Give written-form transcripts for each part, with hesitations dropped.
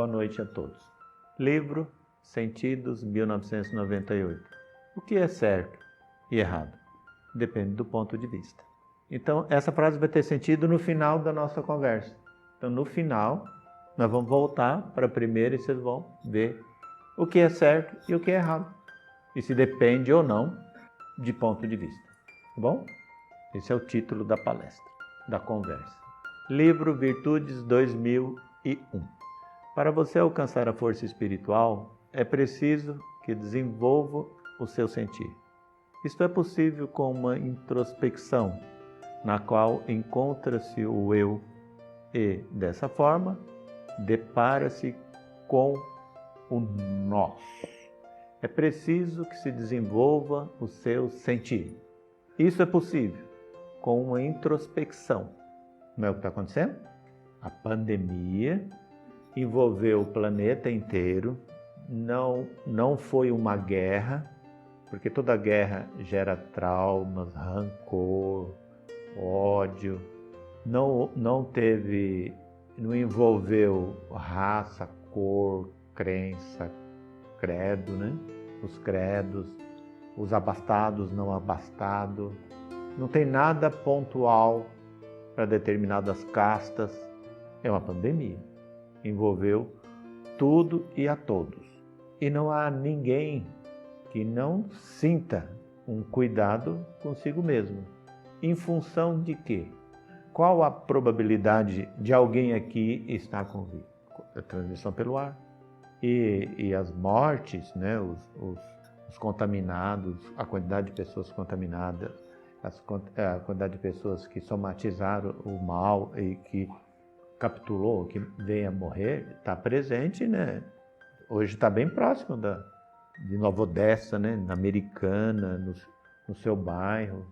boa noite a todos. Livro Sentidos, 1998. O que é certo e errado? Depende do ponto de vista. Então, essa frase vai ter sentido no final da nossa conversa. Então, no final, nós vamos voltar para a primeira e vocês vão ver o que é certo e o que é errado. E se depende ou não de ponto de vista. Tá bom? Esse é o título da palestra, da conversa. Livro Virtudes 2001. Para você alcançar a força espiritual, é preciso que desenvolva o seu sentir. Isto é possível com uma introspecção, na qual encontra-se o eu e, dessa forma, depara-se com o nós. É preciso que se desenvolva o seu sentir. Isso é possível com uma introspecção. Não é o que está acontecendo? A pandemia envolveu o planeta inteiro, não foi uma guerra, porque toda guerra gera traumas, rancor, ódio, não envolveu raça, cor, crença, credo, né? Os credos, os abastados, não abastados, não tem nada pontual para determinadas castas, é uma pandemia. Envolveu tudo e a todos. E não há ninguém que não sinta um cuidado consigo mesmo. Em função de quê? Qual a probabilidade de alguém aqui estar com vírus? A transmissão pelo ar. E as mortes, né? Os contaminados, a quantidade de pessoas contaminadas, a quantidade de pessoas que somatizaram o mal e que capitulou, que veio a morrer, está presente, né? Hoje está bem próximo de Nova Odessa, né? Na Americana, no seu bairro.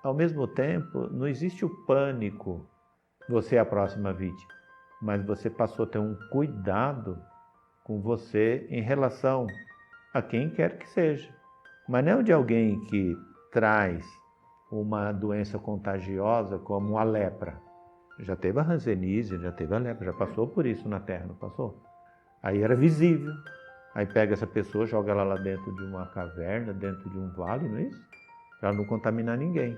Ao mesmo tempo, não existe o pânico, você é a próxima vítima, mas você passou a ter um cuidado com você em relação a quem quer que seja. Mas não de alguém que traz uma doença contagiosa como a lepra. Já teve a hanseníase, já teve a lepra, já passou por isso na Terra, não passou? Aí era visível. Aí pega essa pessoa, joga ela lá dentro de uma caverna, dentro de um vale, não é isso? Para não contaminar ninguém.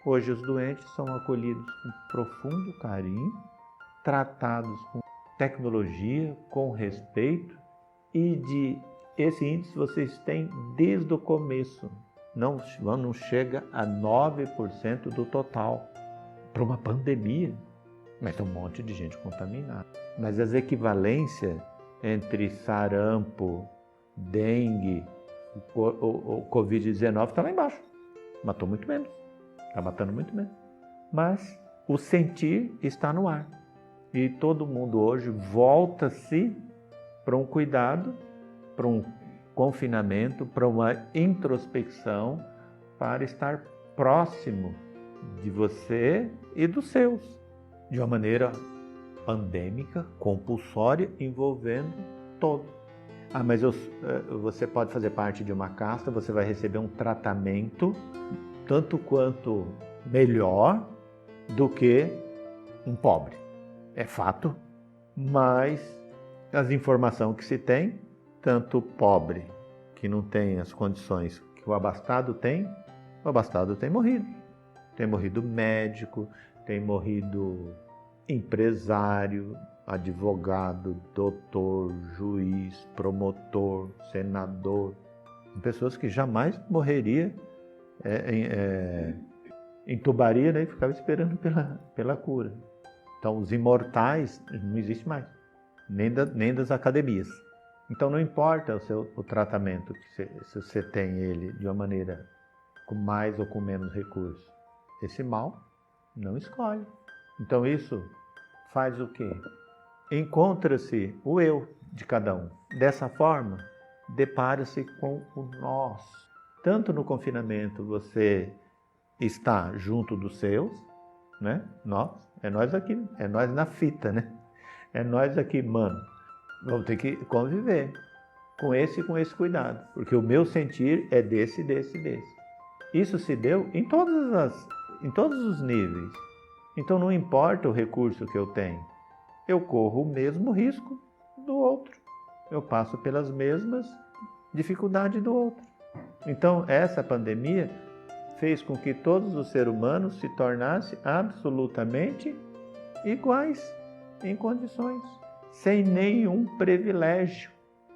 Hoje os doentes são acolhidos com profundo carinho, tratados com tecnologia, com respeito, e esse índice vocês têm desde o começo. Não chega a 9% do total para uma pandemia, mas tem um monte de gente contaminada. Mas as equivalências entre sarampo, dengue, o Covid-19 está lá embaixo. Matou muito menos, está matando muito menos. Mas o sentir está no ar. E todo mundo hoje volta-se para um cuidado, para um confinamento, para uma introspecção, para estar próximo de você e dos seus, de uma maneira pandêmica, compulsória, envolvendo todos. Mas você pode fazer parte de uma casta, você vai receber um tratamento tanto quanto melhor do que um pobre. É fato, mas as informações que se tem, tanto o pobre, que não tem as condições que o abastado tem morrido. Tem morrido médico, tem morrido empresário, advogado, doutor, juiz, promotor, senador. Pessoas que jamais morreria, entubaria, né, e ficava esperando pela cura. Então, os imortais não existem mais, nem das academias. Então, não importa o tratamento, se você tem ele de uma maneira com mais ou com menos recursos. Esse mal não escolhe. Então, isso faz o quê? Encontra-se o eu de cada um. Dessa forma, depara-se com o nós. Tanto no confinamento você está junto dos seus, né? É nós aqui, é nós na fita, né? É nós aqui, mano. Vamos ter que conviver com esse cuidado, porque o meu sentir é desse. Isso se deu em todos os níveis. Então não importa o recurso que eu tenho, eu corro o mesmo risco do outro. Eu passo pelas mesmas dificuldades do outro. Então, essa pandemia fez com que todos os seres humanos se tornassem absolutamente iguais em condições, sem nenhum privilégio.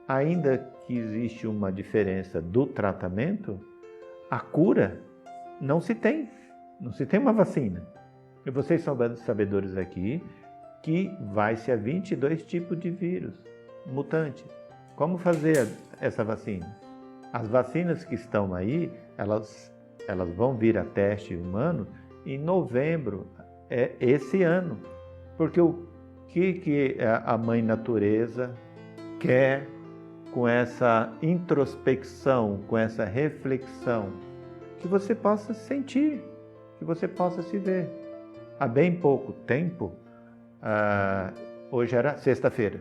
Ainda que existe uma diferença do tratamento, a cura não se tem uma vacina. E vocês são sabedores aqui que vai-se a 22 tipos de vírus mutantes. Como fazer essa vacina? As vacinas que estão aí, elas vão vir a teste humano em novembro, esse ano. Porque o que a Mãe Natureza quer com essa introspecção, com essa reflexão? Que você possa sentir, que você possa se ver. Há bem pouco tempo, hoje era sexta-feira,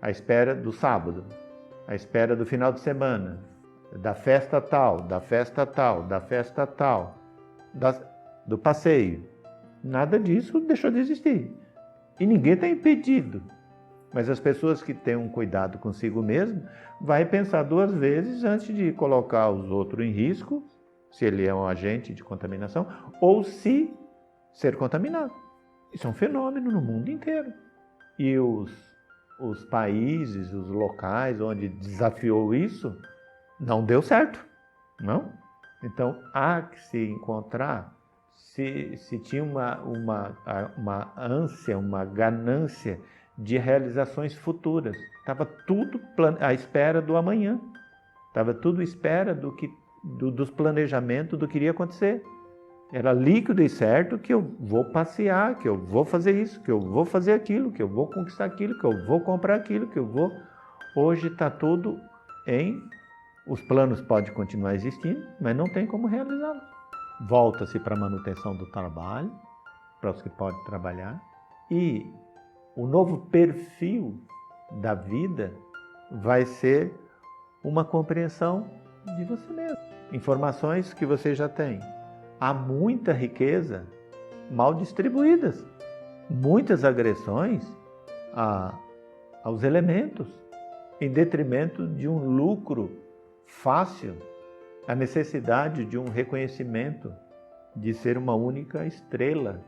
à espera do sábado, à espera do final de semana, da festa tal, da festa tal, da festa tal, do passeio. Nada disso deixou de existir. E ninguém está impedido. Mas as pessoas que têm um cuidado consigo mesmo vai pensar duas vezes antes de colocar os outros em risco, se ele é um agente de contaminação, ou se ser contaminado. Isso é um fenômeno no mundo inteiro. E os países, os locais onde desafiou isso, não deu certo, não? Então, há que se encontrar, se tinha uma ânsia, uma ganância de realizações futuras. Estava tudo à espera do amanhã. Estava tudo à espera dos planejamentos do que iria acontecer. Era líquido e certo que eu vou passear, que eu vou fazer isso, que eu vou fazer aquilo, que eu vou conquistar aquilo, que eu vou comprar aquilo, que eu vou... Hoje está tudo os planos podem continuar existindo, mas não tem como realizá-los. Volta-se para a manutenção do trabalho, para os que podem trabalhar, e o novo perfil da vida vai ser uma compreensão de você mesmo. Informações que você já tem. Há muita riqueza mal distribuídas, muitas agressões aos elementos, em detrimento de um lucro fácil, a necessidade de um reconhecimento de ser uma única estrela,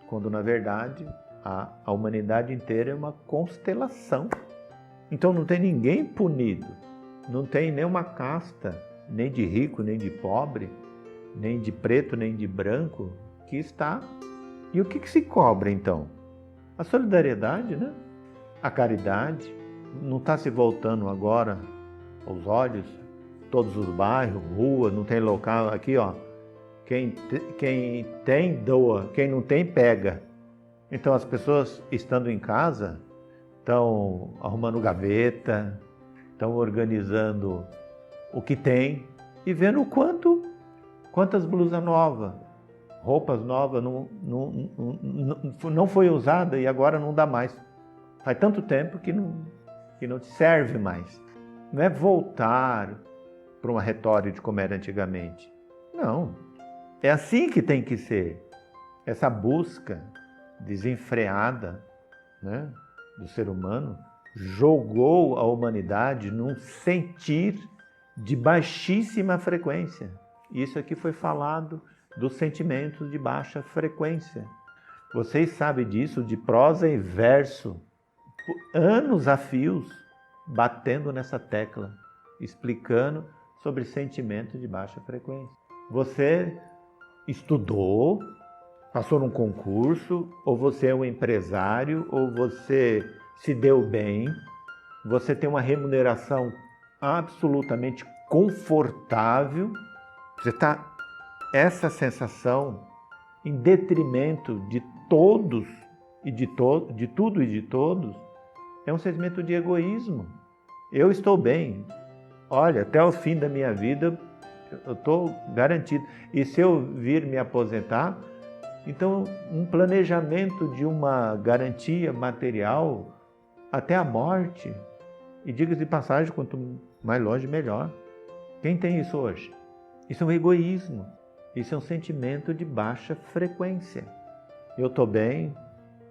quando na verdade a humanidade inteira é uma constelação. Então não tem ninguém punido, não tem nenhuma casta, nem de rico, nem de pobre, nem de preto, nem de branco, que está. E o que se cobra então? A solidariedade, né? A caridade. Não está se voltando agora aos olhos, todos os bairros, rua, não tem local, aqui ó, quem tem doa, quem não tem pega. Então as pessoas estando em casa estão arrumando gaveta, estão organizando o que tem e vendo quantas blusas novas, roupas novas não foi usada e agora não dá mais. Faz tanto tempo que não te serve mais. Não é voltar para uma retórica de como era antigamente. Não. É assim que tem que ser. Essa busca desenfreada, né, do ser humano jogou a humanidade num sentir de baixíssima frequência. Isso aqui foi falado dos sentimentos de baixa frequência. Vocês sabem disso de prosa e verso, por anos a fios, batendo nessa tecla, explicando sobre sentimentos de baixa frequência. Você estudou, passou num concurso, ou você é um empresário, ou você se deu bem, você tem uma remuneração absolutamente confortável, você está essa sensação em detrimento de todos e de tudo e de todos, é um sentimento de egoísmo. Eu estou bem. Olha, até o fim da minha vida eu estou garantido. E se eu vir me aposentar, então um planejamento de uma garantia material até a morte. E diga de passagem, quanto mais longe, melhor. Quem tem isso hoje? Isso é um egoísmo. Isso é um sentimento de baixa frequência. Eu estou bem,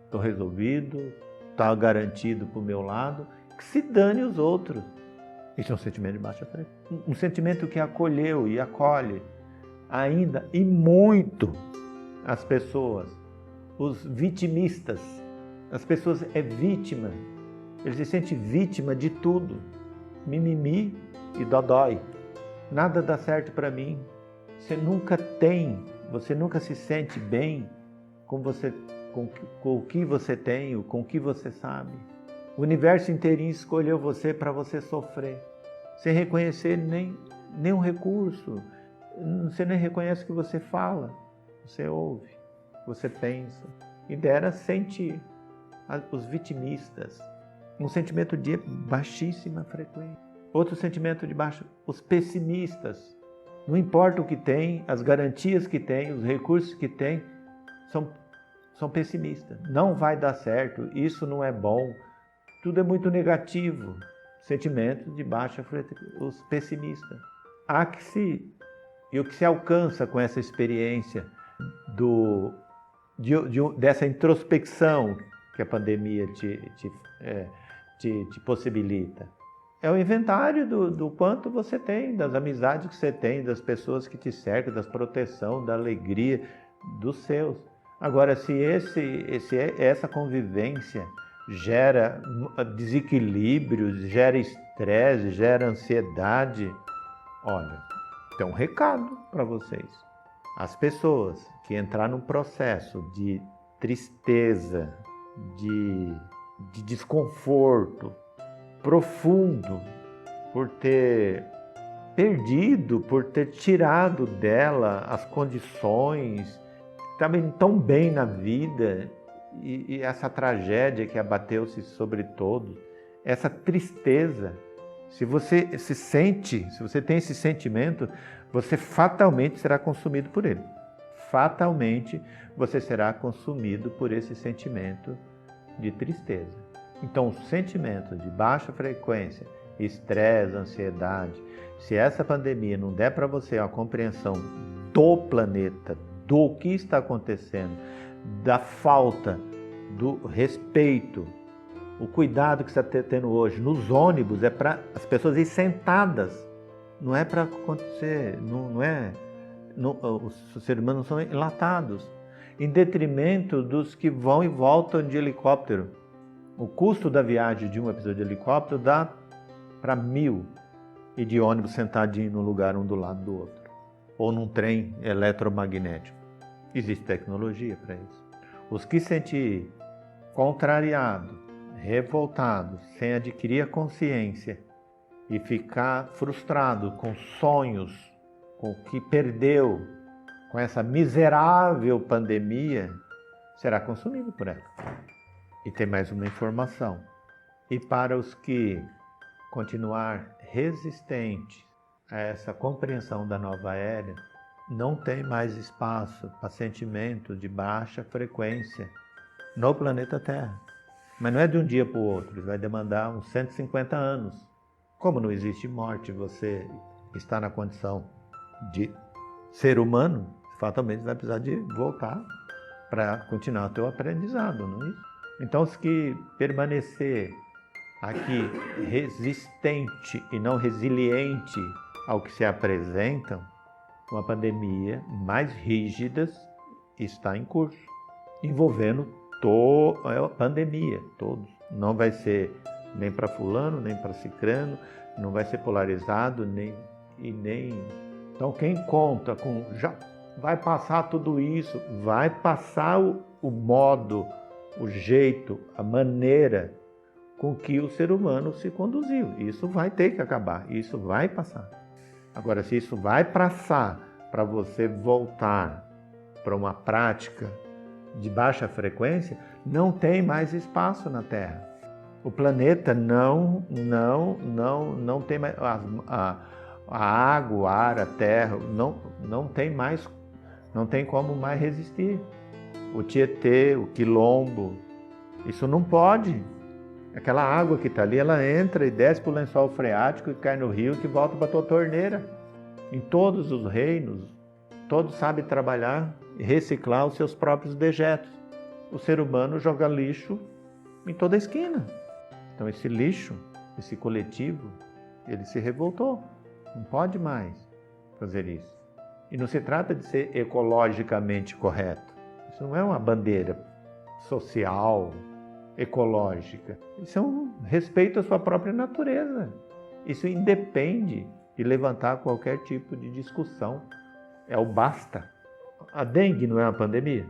estou resolvido, está garantido para o meu lado. que se dane os outros. Isso é um sentimento de baixa frequência. Um sentimento que acolheu e acolhe ainda e muito as pessoas, os vitimistas. As pessoas é vítima, eles se sentem vítima de tudo. Mimimi e dodói. Nada dá certo para mim. Você nunca se sente bem com o que você tem, com o que você sabe. O universo inteirinho escolheu você para você sofrer, sem reconhecer nenhum recurso. Você nem reconhece o que você fala, você ouve, você pensa. E dera sentir os vitimistas, um sentimento de baixíssima frequência. Outro sentimento de baixo, os pessimistas. Não importa o que tem, as garantias que tem, os recursos que tem, são pessimistas. Não vai dar certo, isso não é bom, tudo é muito negativo. Sentimentos de baixa frequência, os pessimistas. E o que se alcança com essa experiência dessa introspecção que a pandemia te possibilita? É o inventário do quanto você tem, das amizades que você tem, das pessoas que te cercam, das proteção, da alegria dos seus. Agora, se essa convivência gera desequilíbrios, gera estresse, gera ansiedade, olha, tem um recado para vocês. As pessoas que entraram num processo de tristeza, de desconforto profundo, por ter perdido, por ter tirado dela as condições, estavam tão bem na vida, e essa tragédia que abateu-se sobre todos, essa tristeza, se você tem esse sentimento, você fatalmente será consumido por ele. Fatalmente você será consumido por esse sentimento de tristeza. Então, o sentimento de baixa frequência, estresse, ansiedade, se essa pandemia não der para você uma compreensão do planeta, do que está acontecendo, da falta do respeito, o cuidado que você está tendo hoje nos ônibus é para as pessoas irem sentadas, não é para acontecer, os seres humanos são enlatados, em detrimento dos que vão e voltam de helicóptero. O custo da viagem de um episódio de helicóptero dá para 1.000, e de ônibus sentadinho no lugar um do lado do outro, ou num trem eletromagnético. Existe tecnologia para isso. Os que se sentir contrariado, revoltado, sem adquirir a consciência e ficar frustrado com sonhos, com o que perdeu, com essa miserável pandemia, será consumido por ela. E tem mais uma informação. E para os que continuar resistentes a essa compreensão da nova era, não tem mais espaço para sentimento de baixa frequência no planeta Terra. Mas não é de um dia para o outro, vai demandar uns 150 anos. Como não existe morte, você está na condição de ser humano, fatalmente vai precisar de voltar para continuar o teu aprendizado, não é isso? Então, os que permanecer aqui resistente e não resiliente ao que se apresentam, uma pandemia mais rígida está em curso, envolvendo toda a pandemia, todos. Não vai ser nem para fulano, nem para cicrano, não vai ser polarizado, nem. Então, quem conta com já vai passar tudo isso, vai passar o modo, o jeito, a maneira com que o ser humano se conduziu. Isso vai ter que acabar, isso vai passar. Agora, se isso vai passar para você voltar para uma prática de baixa frequência, não tem mais espaço na Terra. O planeta não tem mais... A água, o ar, a terra, não tem como mais resistir. O Tietê, o Quilombo, isso não pode. Aquela água que está ali, ela entra e desce para o lençol freático e cai no rio que volta para a tua torneira. Em todos os reinos, todos sabem trabalhar e reciclar os seus próprios dejetos. O ser humano joga lixo em toda a esquina. Então esse lixo esse coletivo, ele se revoltou. Não pode mais fazer isso. E não se trata de ser ecologicamente correto. Isso não é uma bandeira social, ecológica. Isso é um respeito à sua própria natureza. Isso independe de levantar qualquer tipo de discussão. É o basta. A dengue não é uma pandemia?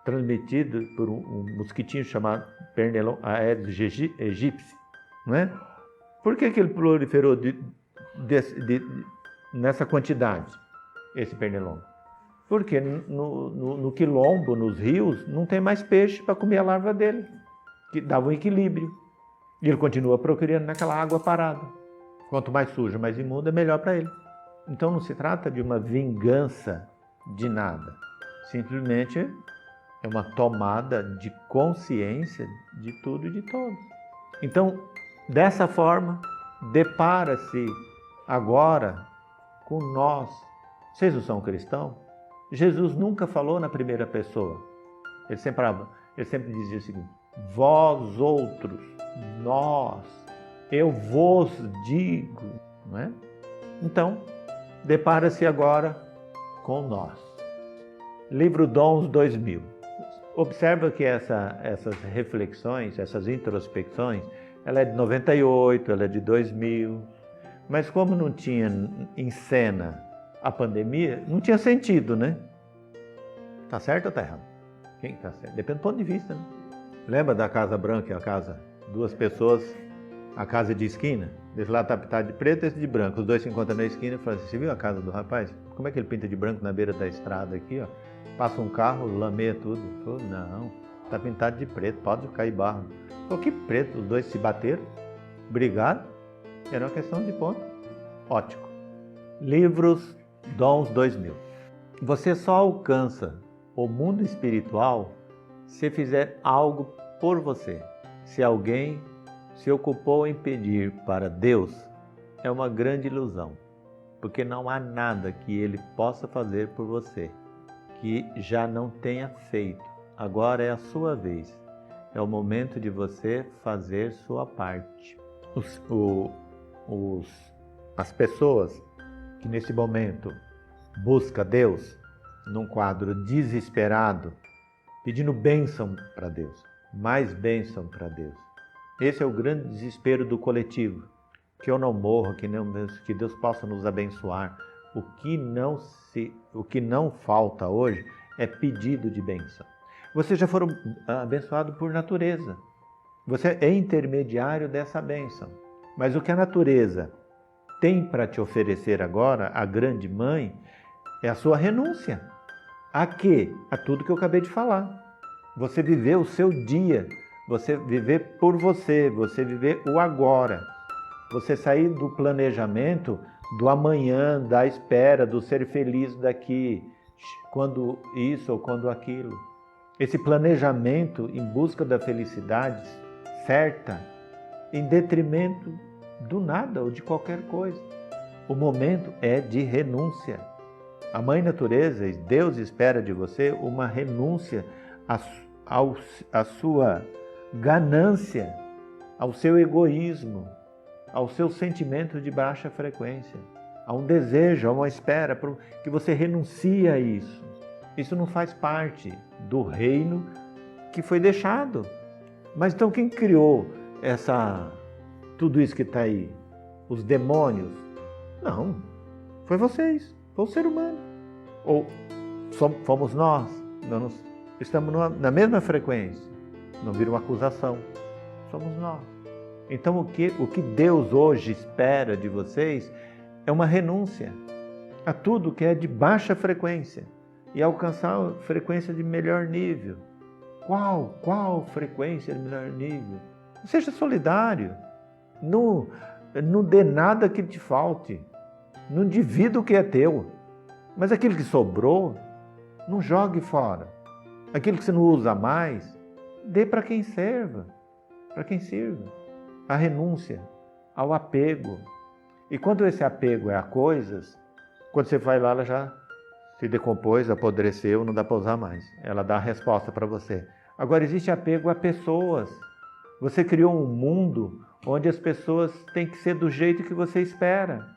Transmitida por um mosquitinho chamado Pernilongo aedes aegypti, não é? Por que ele proliferou nessa quantidade, esse pernilongo? Porque no quilombo, nos rios, não tem mais peixe para comer a larva dele, que dava um equilíbrio. E ele continua procriando naquela água parada. Quanto mais suja, mais imunda, melhor para ele. Então não se trata de uma vingança de nada. Simplesmente é uma tomada de consciência de tudo e de todos. Então, dessa forma, depara-se agora com nós. Vocês não são cristãos? Jesus nunca falou na primeira pessoa. Ele sempre dizia o seguinte: vós outros, nós, eu vos digo. Não é? Então, depara-se agora com nós. Livro Dons 2000. Observa que essas reflexões, essas introspecções, ela é de 98, ela é de 2000, mas como não tinha em cena a pandemia, não tinha sentido, né? Tá certo ou tá errado? Quem tá certo? Depende do ponto de vista, né? Lembra da Casa Branca e a casa? Duas pessoas, a casa de esquina? Desse lado tá pintado de preto e esse de branco. Os dois se encontram na esquina e falam assim: você viu a casa do rapaz? Como é que ele pinta de branco na beira da estrada aqui, ó? Passa um carro, lameia tudo. Falei, não, tá pintado de preto, pode cair barro. Falei, que preto? Os dois se bateram, brigaram. Era uma questão de ponto ótico. Livros Dons 2000. Você só alcança o mundo espiritual se fizer algo por você. Se alguém se ocupou em pedir para Deus, é uma grande ilusão, porque não há nada que Ele possa fazer por você que já não tenha feito. Agora é a sua vez. É o momento de você fazer sua parte. As pessoas que nesse momento buscam Deus num quadro desesperado, pedindo bênção para Deus, mais bênção para Deus. Esse é o grande desespero do coletivo. Que eu não morra, que Deus possa nos abençoar. O que não falta hoje é pedido de bênção. Vocês já foram abençoados por natureza. Você é intermediário dessa bênção. Mas o que a natureza tem para te oferecer agora, a grande mãe, é a sua renúncia. A quê? A tudo que eu acabei de falar. Você viver o seu dia, você viver por você viver o agora. Você sair do planejamento do amanhã, da espera, do ser feliz daqui, quando isso ou quando aquilo. Esse planejamento em busca da felicidade certa, em detrimento do nada ou de qualquer coisa. O momento é de renúncia. A Mãe Natureza, Deus espera de você uma renúncia à sua ganância, ao seu egoísmo, ao seu sentimento de baixa frequência, a um desejo, a uma espera, que você renuncie a isso. Isso não faz parte do reino que foi deixado. Mas então quem criou tudo isso que está aí? Os demônios? Não, foi vocês, foi o ser humano. Ou fomos nós estamos na mesma frequência, não vira uma acusação, somos nós. Então o que Deus hoje espera de vocês é uma renúncia a tudo que é de baixa frequência e alcançar a frequência de melhor nível. Qual frequência de melhor nível? Seja solidário, não dê nada que te falte, não divida o que é teu, mas aquilo que sobrou, não jogue fora. Aquilo que você não usa mais, dê para quem serva, para quem sirva. A renúncia ao apego. E quando esse apego é a coisas, quando você vai lá, ela já se decompôs, apodreceu, não dá para usar mais. Ela dá a resposta para você. Agora existe apego a pessoas. Você criou um mundo onde as pessoas têm que ser do jeito que você espera.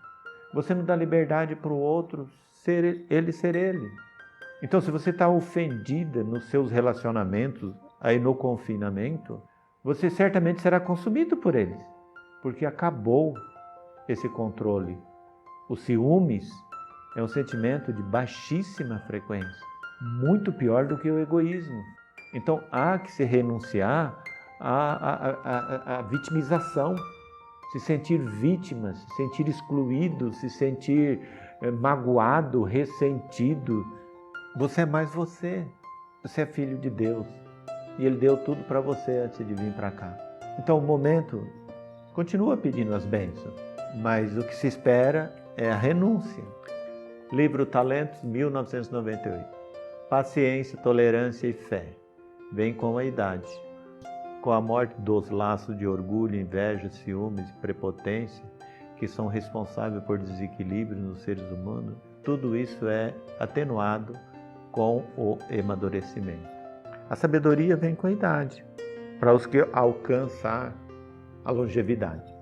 Você não dá liberdade para o outro ser ele. Então, se você está ofendida nos seus relacionamentos, aí no confinamento, você certamente será consumido por eles, porque acabou esse controle. Os ciúmes é um sentimento de baixíssima frequência, muito pior do que o egoísmo. Então, há que se renunciar à vitimização, se sentir vítima, se sentir excluído, se sentir magoado, ressentido. Você é mais você. Você é filho de Deus. E Ele deu tudo para você antes de vir para cá. Então, o momento, continua pedindo as bênçãos, mas o que se espera é a renúncia. Livro Talentos, 1998. Paciência, tolerância e fé vem com a idade. Com a morte dos laços de orgulho, inveja, ciúmes e prepotência, que são responsáveis por desequilíbrio nos seres humanos, tudo isso é atenuado com o amadurecimento. A sabedoria vem com a idade, para os que alcançar a longevidade.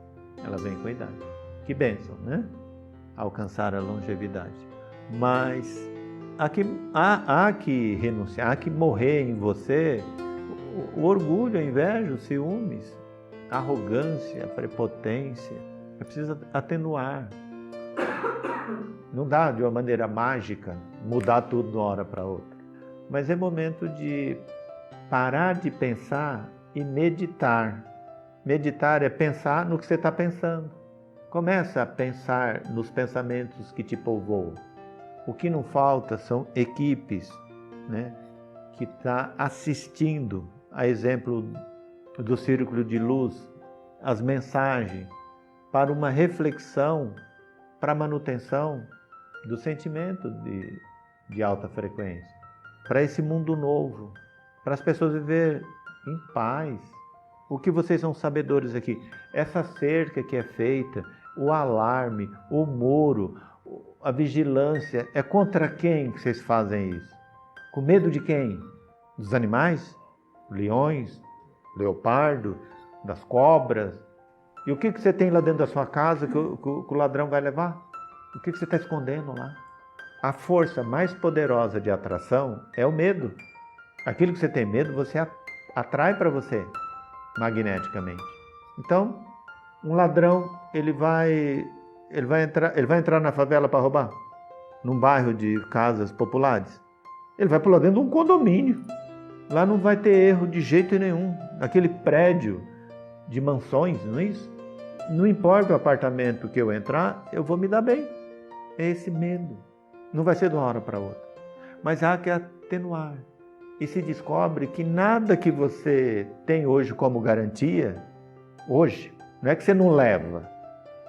Ela vem com a idade. Que bênção, né? Alcançar a longevidade. Mas há que renunciar, há que morrer em você o orgulho, a inveja, os ciúmes, a arrogância, a prepotência. É preciso atenuar. Não dá de uma maneira mágica mudar tudo de uma hora para outra. Mas é momento de parar de pensar e meditar. Meditar é pensar no que você está pensando. Começa a pensar nos pensamentos que te povoam. O que não falta são equipes, né, que estão assistindo, a exemplo do Círculo de Luz, as mensagens para uma reflexão, para a manutenção do sentimento de alta frequência, para esse mundo novo, para as pessoas viverem em paz. O que vocês são sabedores aqui? Essa cerca que é feita, o alarme, o muro, a vigilância, é contra quem que vocês fazem isso? Com medo de quem? Dos animais? Leões? Leopardo? Das cobras? E o que você tem lá dentro da sua casa que o ladrão vai levar? O que você está escondendo lá? A força mais poderosa de atração é o medo. Aquilo que você tem medo, você atrai para você magneticamente. Então, um ladrão, ele vai entrar na favela para roubar? Num bairro de casas populares? Ele vai pular dentro de um condomínio. Lá não vai ter erro de jeito nenhum. Aquele prédio de mansões, não é isso? Não importa o apartamento que eu entrar, eu vou me dar bem. É esse medo. Não vai ser de uma hora para outra. Mas há que atenuar. E se descobre que nada que você tem hoje como garantia, hoje, não é que você não leva.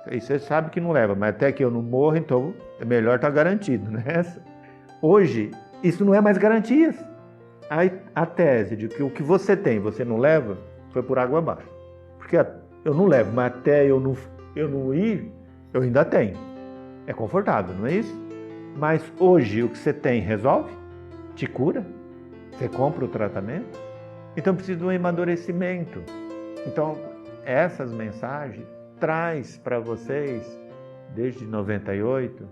E você sabe que não leva, mas até que eu não morro, então é melhor estar garantido, né? Hoje, isso não é mais garantias. A tese de que o que você tem, você não leva, foi por água abaixo. Porque eu não levo, mas até eu não ir, eu ainda tenho. É confortável, não é isso? Mas hoje o que você tem resolve? Te cura? Você compra o tratamento? Então precisa de um amadurecimento. Então essas mensagens traz para vocês, desde 98,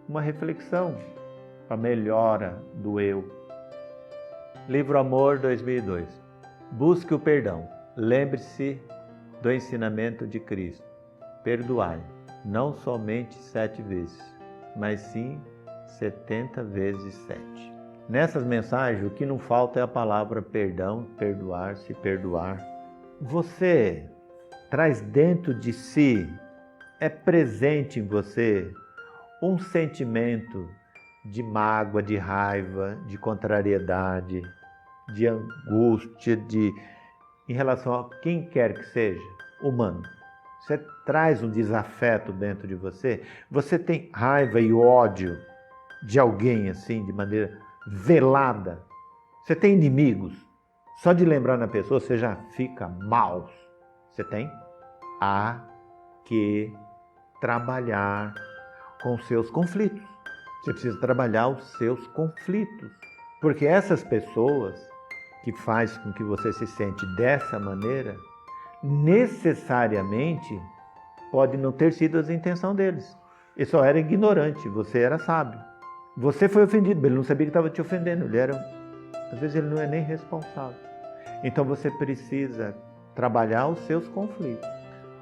uma reflexão, a melhora do eu. Livro Amor 2002. Busque o perdão. Lembre-se do ensinamento de Cristo. Perdoai, não somente 7 vezes, mas sim 70 vezes 7. Nessas mensagens, o que não falta é a palavra perdão, perdoar, se perdoar. Você traz dentro de si, é presente em você, um sentimento de mágoa, de raiva, de contrariedade, de angústia, em relação a quem quer que seja, humano. Você traz um desafeto dentro de você, você tem raiva e ódio de alguém assim, de maneira velada. Você tem inimigos. Só de lembrar na pessoa, você já fica mal. Você tem? Há que trabalhar com os seus conflitos. Você precisa trabalhar os seus conflitos. Porque essas pessoas que fazem com que você se sente dessa maneira, necessariamente pode não ter sido a intenção deles. Ele só era ignorante, você era sábio. Você foi ofendido, ele não sabia que estava te ofendendo, às vezes ele não é nem responsável. Então você precisa trabalhar os seus conflitos,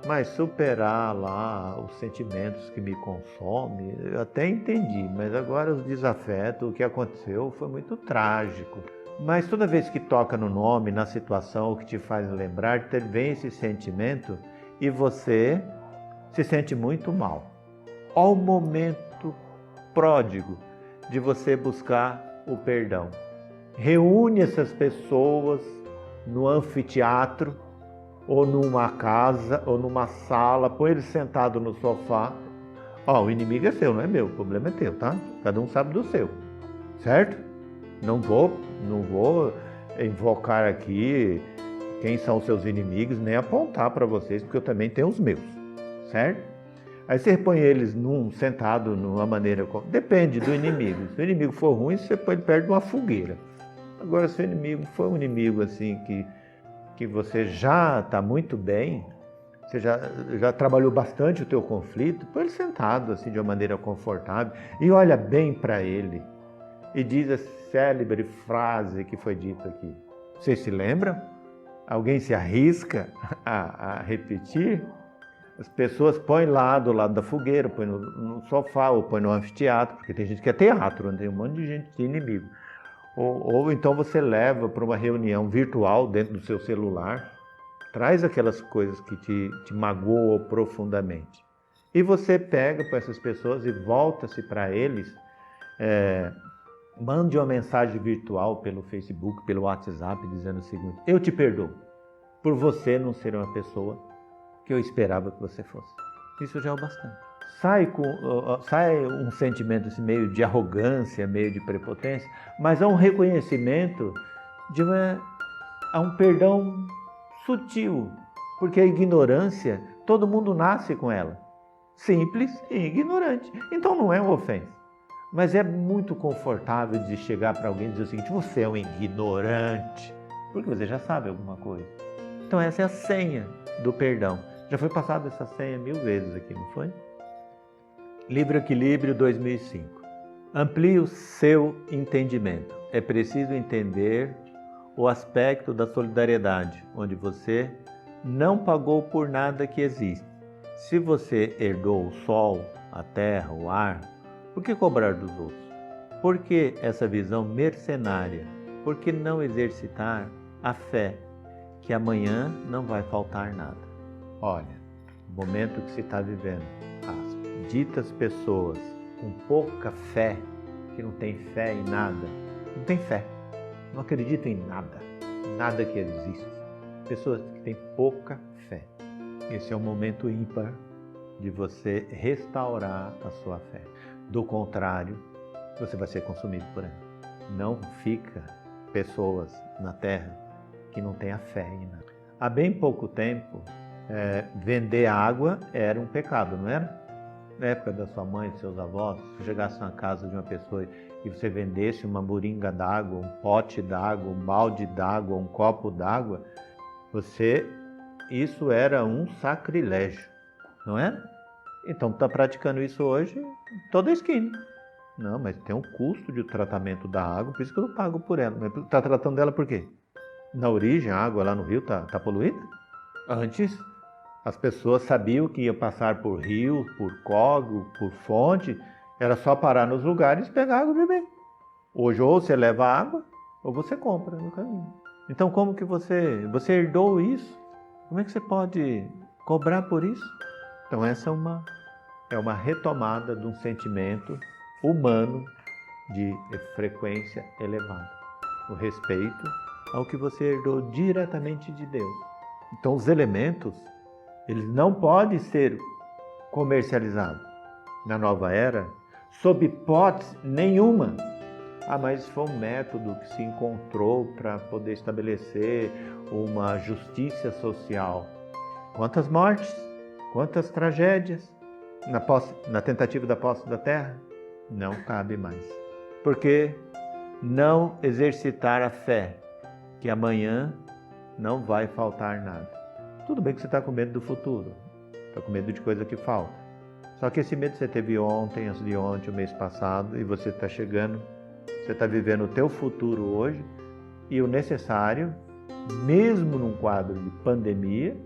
mas superar lá os sentimentos que me consomem, eu até entendi, mas agora os desafetos, o que aconteceu foi muito trágico. Mas toda vez que toca no nome, na situação, o que te faz lembrar, vem esse sentimento e você se sente muito mal. Olha o momento pródigo de você buscar o perdão. Reúne essas pessoas no anfiteatro, ou numa casa, ou numa sala, põe eles sentados no sofá. O inimigo é seu, não é meu, o problema é teu, tá? Cada um sabe do seu, certo? Não vou invocar aqui quem são os seus inimigos, nem apontar para vocês, porque eu também tenho os meus, certo? Aí você põe eles sentado numa maneira... Depende do inimigo. Se o inimigo for ruim, você põe ele perto de uma fogueira. Agora, se o inimigo for um inimigo assim que você já está muito bem, você já trabalhou bastante o teu conflito, põe ele sentado assim de uma maneira confortável e olha bem para ele e diz a célebre frase que foi dita aqui. Vocês se lembram? Alguém se arrisca a repetir? As pessoas põem lá do lado da fogueira, põem no sofá ou põem no anfiteatro, porque tem gente que é teatro, tem um monte de gente de inimigo. Ou então você leva para uma reunião virtual dentro do seu celular, traz aquelas coisas que te magoam profundamente. E você pega para essas pessoas e volta-se para eles, mande uma mensagem virtual pelo Facebook, pelo WhatsApp, dizendo o seguinte: eu te perdoo por você não ser uma pessoa que eu esperava que você fosse. Isso já é o bastante. Sai um sentimento assim, meio de arrogância, meio de prepotência, mas há um reconhecimento há um perdão sutil, porque a ignorância, todo mundo nasce com ela, simples e ignorante, então não é uma ofensa. Mas é muito confortável de chegar para alguém e dizer o seguinte: você é um ignorante, porque você já sabe alguma coisa. Então essa é a senha do perdão. Já foi passada essa senha 1000 vezes aqui, não foi? Livro Equilíbrio 2005. Amplie o seu entendimento. É preciso entender o aspecto da solidariedade, onde você não pagou por nada que existe. Se você herdou o sol, a terra, o ar, por que cobrar dos outros? Por que essa visão mercenária? Por que não exercitar a fé que amanhã não vai faltar nada? Olha, o momento que se está vivendo, as ditas pessoas com pouca fé, que não tem fé em nada, não tem fé, não acreditam em nada que existe. Pessoas que têm pouca fé. Esse é o momento ímpar de você restaurar a sua fé. Do contrário, você vai ser consumido por ela. Não fica pessoas na terra que não têm a fé em nada. Há bem pouco tempo, vender água era um pecado, não era? Na época da sua mãe, dos seus avós, se você chegasse na casa de uma pessoa e você vendesse uma moringa d'água, um pote d'água, um balde d'água, um copo d'água, isso era um sacrilégio, não é? Então está praticando isso hoje em toda a esquina. Não, mas tem um custo de tratamento da água, por isso que eu não pago por ela. Mas está tratando dela por quê? Na origem, a água lá no rio está poluída? Antes, as pessoas sabiam que ia passar por rio, por córrego, por fonte, era só parar nos lugares e pegar água e beber. Hoje, ou você leva água, ou você compra no caminho. Então, como que você herdou isso? Como é que você pode cobrar por isso? Então, essa é uma retomada de um sentimento humano de frequência elevada. O respeito ao que você herdou diretamente de Deus. Então, os elementos, eles não podem ser comercializados. Na nova era, sob hipótese nenhuma. Mas foi um método que se encontrou para poder estabelecer uma justiça social. Quantas mortes, quantas tragédias na tentativa da posse da terra? Não cabe mais. Porque não exercitar a fé que amanhã não vai faltar nada. Tudo bem que você está com medo do futuro, está com medo de coisa que falta. Só que esse medo você teve ontem, antes de ontem, o mês passado, e você está chegando, você está vivendo o teu futuro hoje, e o necessário, mesmo num quadro de pandemia,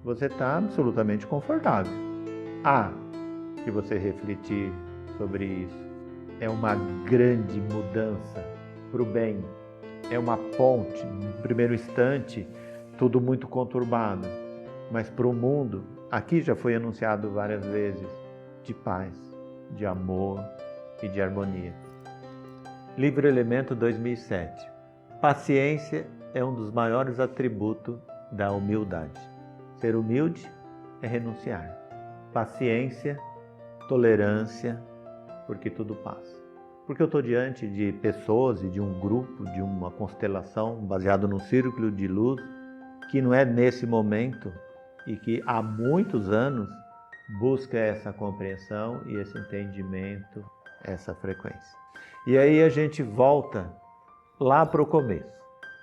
você está absolutamente confortável. Há que você refletir sobre isso. É uma grande mudança para o bem. É uma ponte, no primeiro instante, tudo muito conturbado. Mas para o mundo, aqui já foi anunciado várias vezes, de paz, de amor e de harmonia. Livro Elemento 2007. Paciência é um dos maiores atributos da humildade. Ser humilde é renunciar. Paciência, tolerância, porque tudo passa. Porque eu estou diante de pessoas e de um grupo, de uma constelação baseado num círculo de luz que não é nesse momento e que há muitos anos busca essa compreensão e esse entendimento, essa frequência. E aí a gente volta lá para o começo.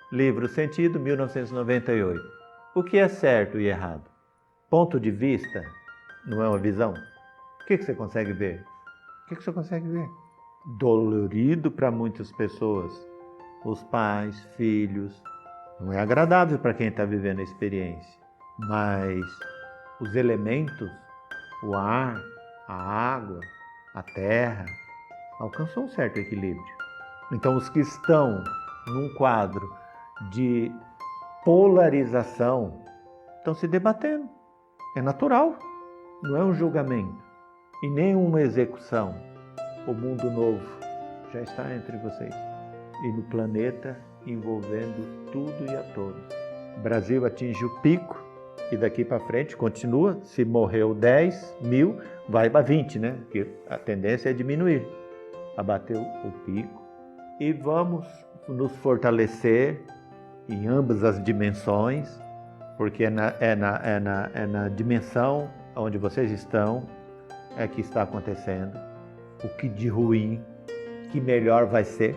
Livro Sentido, 1998. O que é certo e errado? Ponto de vista não é uma visão? O que você consegue ver? O que você consegue ver? Dolorido para muitas pessoas. Os pais, filhos. Não é agradável para quem está vivendo a experiência. Mas os elementos, o ar, a água, a terra, alcançam um certo equilíbrio. Então os que estão num quadro de polarização estão se debatendo. É natural, não é um julgamento e nem uma execução. O mundo novo já está entre vocês e no planeta envolvendo tudo e a todos. O Brasil atinge o pico e daqui para frente continua. Se morreu 10 mil, vai para 20, né? Porque a tendência é diminuir. Abateu o pico e vamos nos fortalecer em ambas as dimensões, porque é na dimensão onde vocês estão é que está acontecendo o que de ruim, que melhor vai ser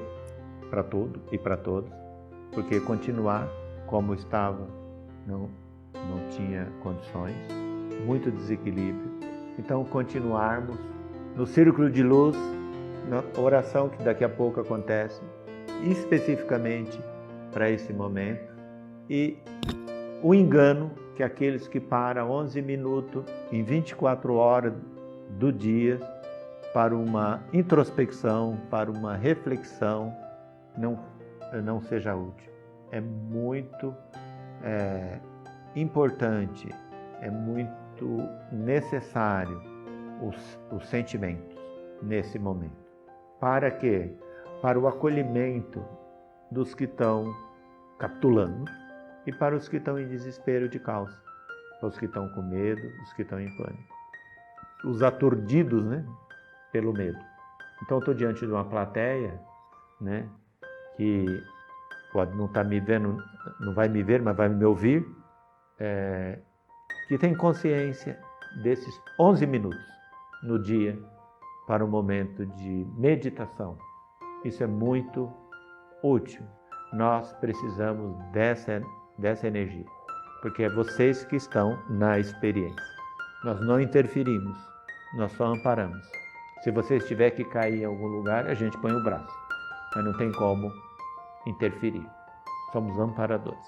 para tudo e para todos, porque continuar como estava não tinha condições, muito desequilíbrio. Então continuarmos no círculo de luz, na oração que daqui a pouco acontece, especificamente para esse momento, e o engano que aqueles que param 11 minutos em 24 horas do dia para uma introspecção, para uma reflexão, não seja útil. É muito importante, é muito necessário os sentimentos nesse momento. Para quê? Para o acolhimento dos que estão capitulando e para os que estão em desespero de causa, para os que estão com medo, os que estão em pânico. Os aturdidos, né, pelo medo. Então eu estou diante de uma plateia, né, que pode não estar me vendo, não vai me ver, mas vai me ouvir, que tem consciência desses 11 minutos no dia para um momento de meditação. Isso é muito útil. Nós precisamos dessa energia, porque é vocês que estão na experiência. Nós não interferimos, nós só amparamos. Se você tiver que cair em algum lugar, a gente põe o braço, mas não tem como interferir. Somos amparadores.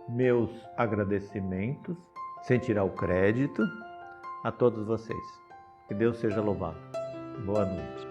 Meus agradecimentos, sem tirar o crédito, a todos vocês. Que Deus seja louvado. Boa noite.